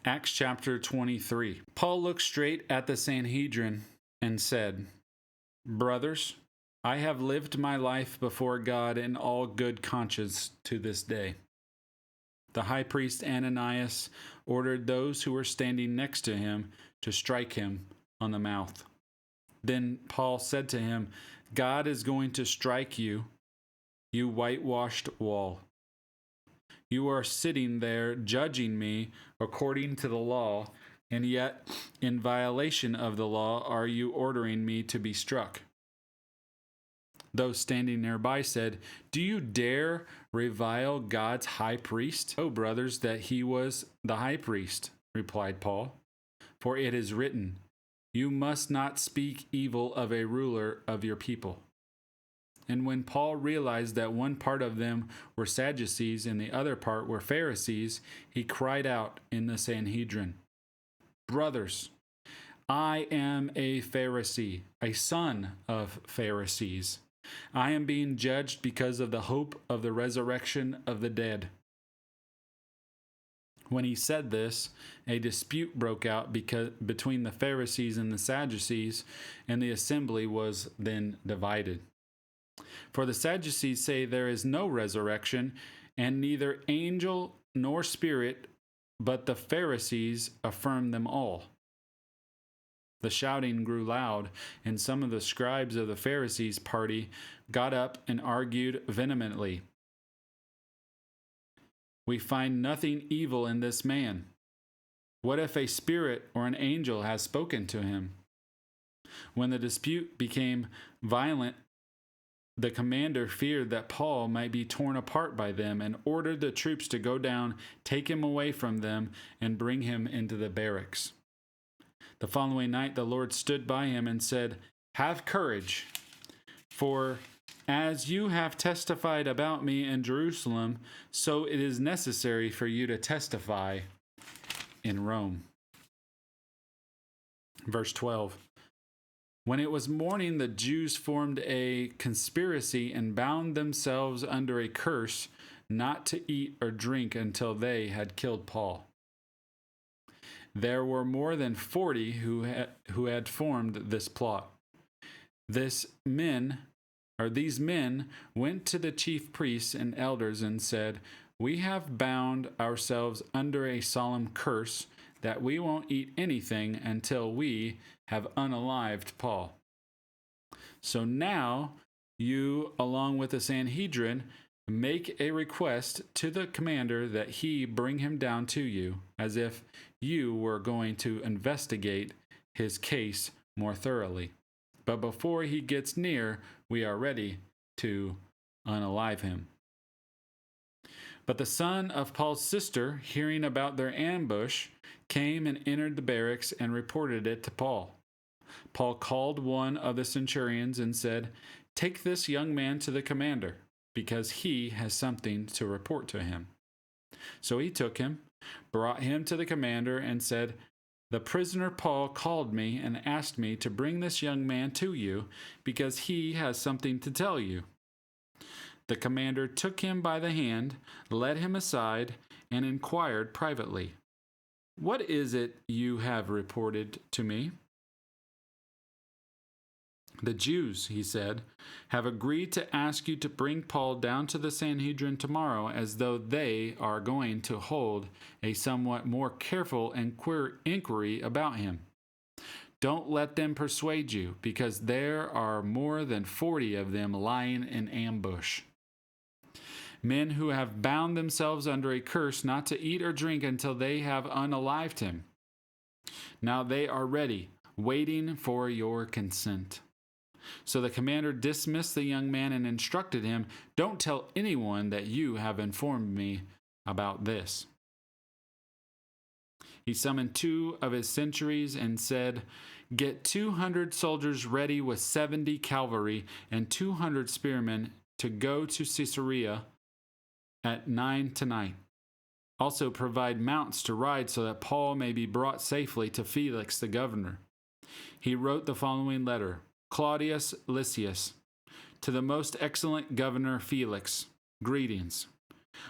Acts chapter 23. Paul looked straight at the Sanhedrin and said, "Brothers, I have lived my life before God in all good conscience to this day." The high priest Ananias ordered those who were standing next to him to strike him on the mouth. Then Paul said to him, "God is going to strike you, you whitewashed wall. You are sitting there judging me according to the law, and yet in violation of the law are you ordering me to be struck?" Those standing nearby said, "Do you dare revile God's high priest?" "Oh, brothers, that he was the high priest," replied Paul. "For it is written, 'You must not speak evil of a ruler of your people.'" And when Paul realized that one part of them were Sadducees and the other part were Pharisees, he cried out in the Sanhedrin, "Brothers, I am a Pharisee, a son of Pharisees. I am being judged because of the hope of the resurrection of the dead." When he said this, a dispute broke out between the Pharisees and the Sadducees, and the assembly was then divided. For the Sadducees say there is no resurrection, and neither angel nor spirit, but the Pharisees affirm them all. The shouting grew loud, and some of the scribes of the Pharisees' party got up and argued vehemently. "We find nothing evil in this man. What if a spirit or an angel has spoken to him?" When the dispute became violent, the commander feared that Paul might be torn apart by them and ordered the troops to go down, take him away from them, and bring him into the barracks. The following night the Lord stood by him and said, "Have courage, for as you have testified about me in Jerusalem, so it is necessary for you to testify in Rome." Verse 12. When it was morning, the Jews formed a conspiracy and bound themselves under a curse not to eat or drink until they had killed Paul. There were more than 40 who had formed this plot. These men went to the chief priests and elders and said, "We have bound ourselves under a solemn curse that we won't eat anything until we have unalived Paul. So now you, along with the Sanhedrin, make a request to the commander that he bring him down to you, as if you were going to investigate his case more thoroughly. But before he gets near, we are ready to unalive him." But the son of Paul's sister, hearing about their ambush, came and entered the barracks and reported it to Paul. Paul called one of the centurions and said, "Take this young man to the commander, because he has something to report to him." So he took him, brought him to the commander, and said, "The prisoner Paul called me and asked me to bring this young man to you, because he has something to tell you." The commander took him by the hand, led him aside, and inquired privately, "What is it you have reported to me?" "The Jews," he said, "have agreed to ask you to bring Paul down to the Sanhedrin tomorrow, as though they are going to hold a somewhat more careful inquiry about him. Don't let them persuade you, because there are more than 40 of them lying in ambush. Men who have bound themselves under a curse not to eat or drink until they have unalived him. Now they are ready, waiting for your consent." So the commander dismissed the young man and instructed him, "Don't tell anyone that you have informed me about this." He summoned 2 of his centuries and said, "Get 200 soldiers ready with 70 cavalry and 200 spearmen to go to Caesarea at 9 tonight. Also provide mounts to ride so that Paul may be brought safely to Felix the governor." He wrote the following letter: "Claudius Lysias, to the most excellent governor Felix, greetings.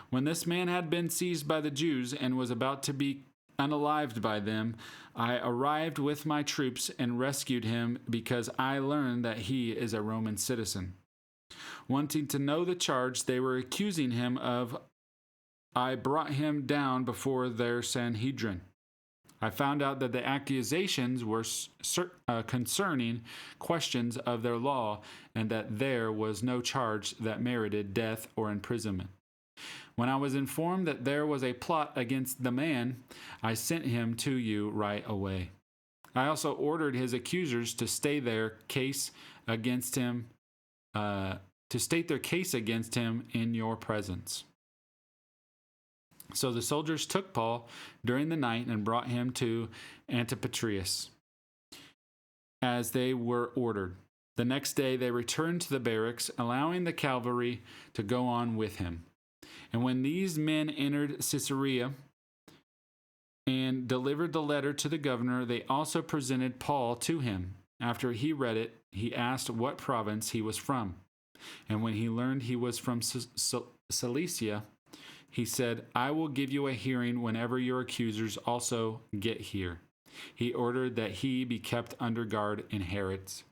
When this man had been seized by the Jews and was about to be unalived by them, I arrived with my troops and rescued him because I learned that he is a Roman citizen. Wanting to know the charge they were accusing him of, I brought him down before their Sanhedrin. I found out that the accusations were concerning questions of their law, and that there was no charge that merited death or imprisonment. When I was informed that there was a plot against the man, I sent him to you right away. I also ordered his accusers to state their case against him, in your presence. So the soldiers took Paul during the night and brought him to Antipatris, as they were ordered. The next day they returned to the barracks, allowing the cavalry to go on with him. And when these men entered Caesarea and delivered the letter to the governor, they also presented Paul to him. After he read it, he asked what province he was from. And when he learned he was from Cilicia, he said, I will give you a hearing whenever your accusers also get here. He ordered that he be kept under guard in Herod's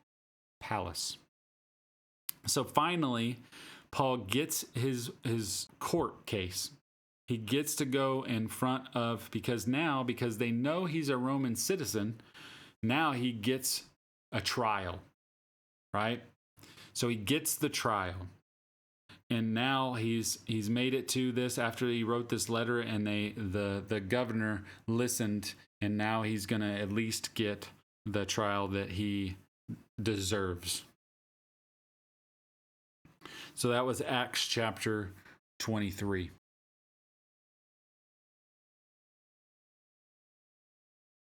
palace. So finally, Paul gets his court case. He gets to go in front of, because they know he's a Roman citizen, now he gets a trial, right? So he gets the trial. And now he's made it to this after he wrote this letter, and the governor listened, and now he's going to at least get the trial that he deserves. So that was Acts chapter 23.